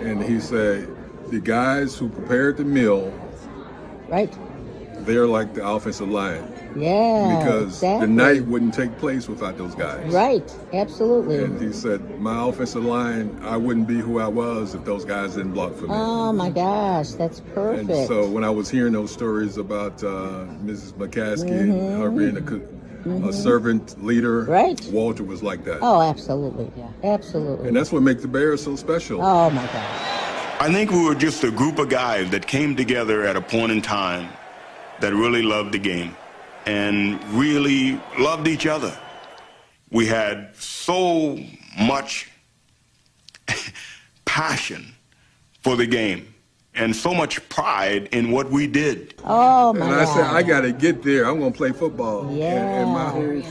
and he said the guys who prepared the meal, Right. they're like the offensive line. Yeah. Because exactly. the night wouldn't take place without those guys. Right. Absolutely. And he said, my offensive line, I wouldn't be who I was if those guys didn't block for me. Oh my gosh, that's perfect. And so when I was hearing those stories about Mrs. McCaseky and her being a servant leader, Right. Walter was like that. Oh, absolutely. Absolutely. And that's what makes the Bears so special. Oh my gosh. I think we were just a group of guys that came together at a point in time that really loved the game and really loved each other. We had so much passion for the game and so much pride in what we did. Oh my And I God. said, I gotta get there. I'm gonna play football. Yeah. And my whole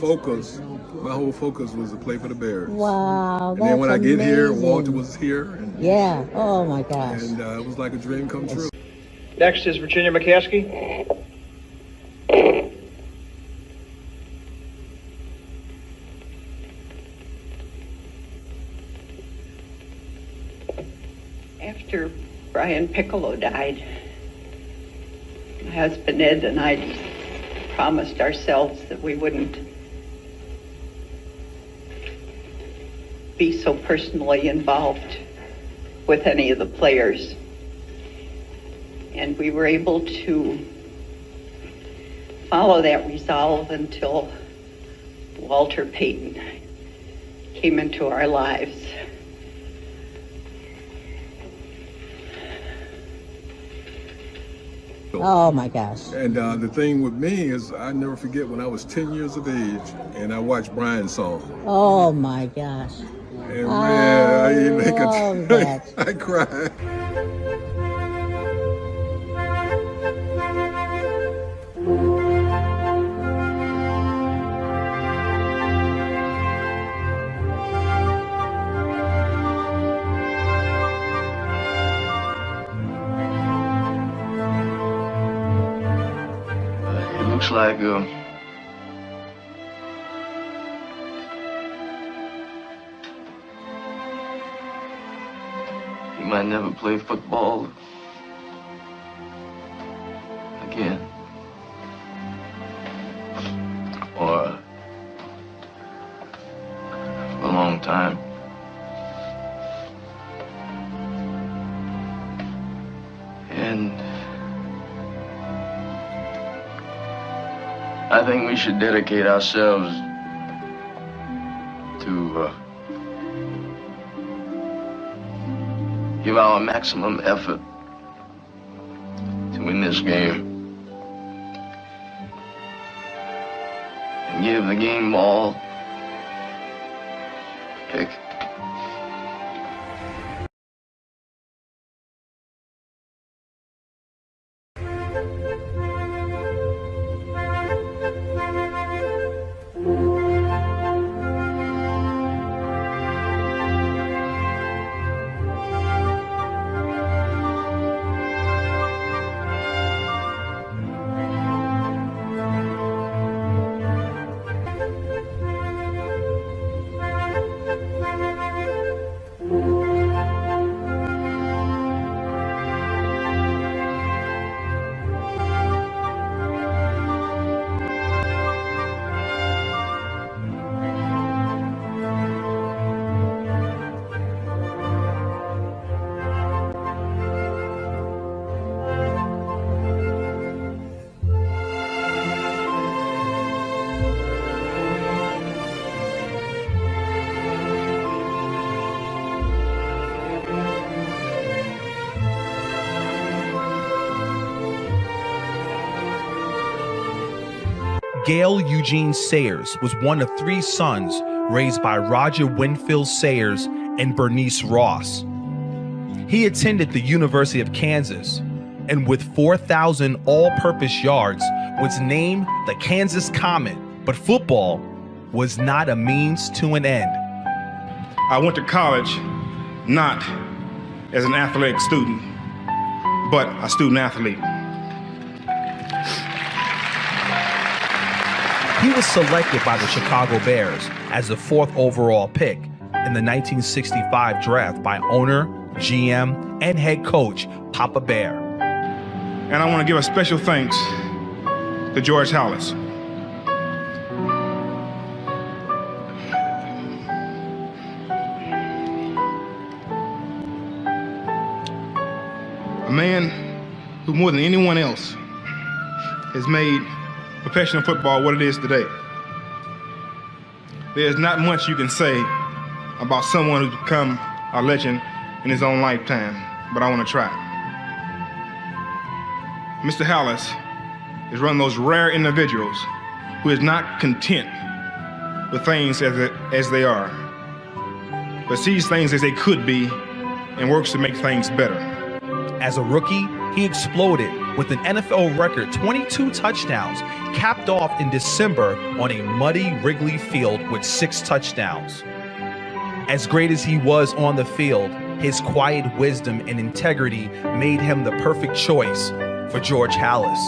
focus was to play for the Bears. Wow. And then when I get here, amazing. Walter was here. And, Yeah. Oh my gosh. and it was like a dream come true. Next is Virginia McCaskey. After Brian Piccolo died, my husband Ed and I promised ourselves that we wouldn't be so personally involved with any of the players. And we were able to follow that resolve until Walter Payton came into our lives. Oh my gosh. And the thing with me is I never forget when I was 10 years of age and I watched Brian's song. Oh my gosh. And man, love that. I cried. It looks like he might never play football again. Or for a long time. And I think we should dedicate ourselves to give our maximum effort to win this game. And give the game ball a pick. Gail Eugene Sayers was one of 3 sons raised by Roger Winfield Sayers and Bernice Ross. He attended the University of Kansas and with 4,000 all-purpose yards was named the Kansas Comet, but football was not a means to an end. I went to college not as an athletic student, but a student athlete. He was selected by the Chicago Bears as the 4th overall pick in the 1965 draft by owner GM, and head coach Papa Bear. And I want to give a special thanks to George Halas. A man who more than anyone else has made professional football what it is today. There's not much you can say about someone who's become a legend in his own lifetime, but I want to try. Mr. Halas is one of those rare individuals who is not content with things as they are, but sees things as they could be and works to make things better. As a rookie, he exploded with an NFL record 22 touchdowns, capped off in December on a muddy Wrigley Field with 6 touchdowns. As great as he was on the field, his quiet wisdom and integrity made him the perfect choice for George Halas.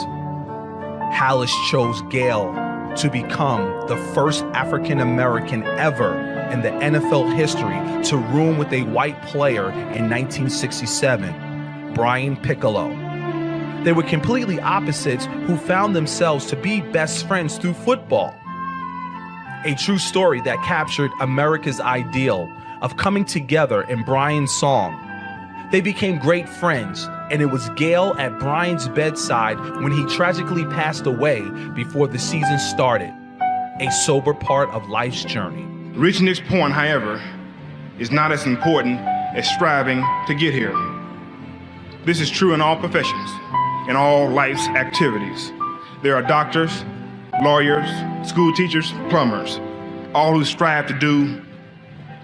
Halas chose Gayle to become the first African-American ever in the NFL history to room with a white player in 1967, Brian Piccolo. They were completely opposites who found themselves to be best friends through football. A true story that captured America's ideal of coming together in Brian's song. They became great friends, and it was Gayle at Brian's bedside when he tragically passed away before the season started, a sober part of life's journey. Reaching this point, however, is not as important as striving to get here. This is true in all professions, in all life's activities. There are doctors, lawyers, school teachers, plumbers, all who strive to do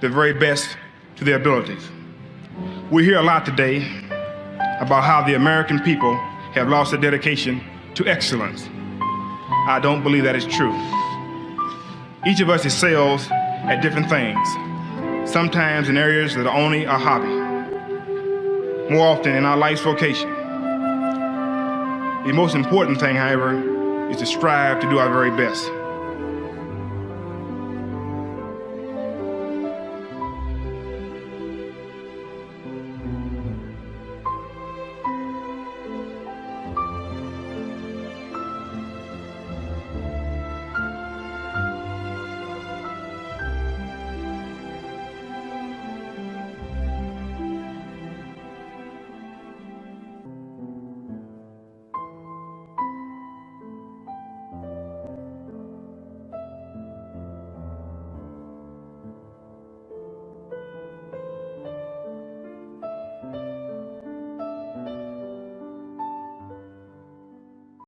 the very best to their abilities. We hear a lot today about how the American people have lost their dedication to excellence. I don't believe that is true. Each of us excels at different things, sometimes in areas that are only a hobby, more often in our life's vocation. The most important thing, however, is to strive to do our very best.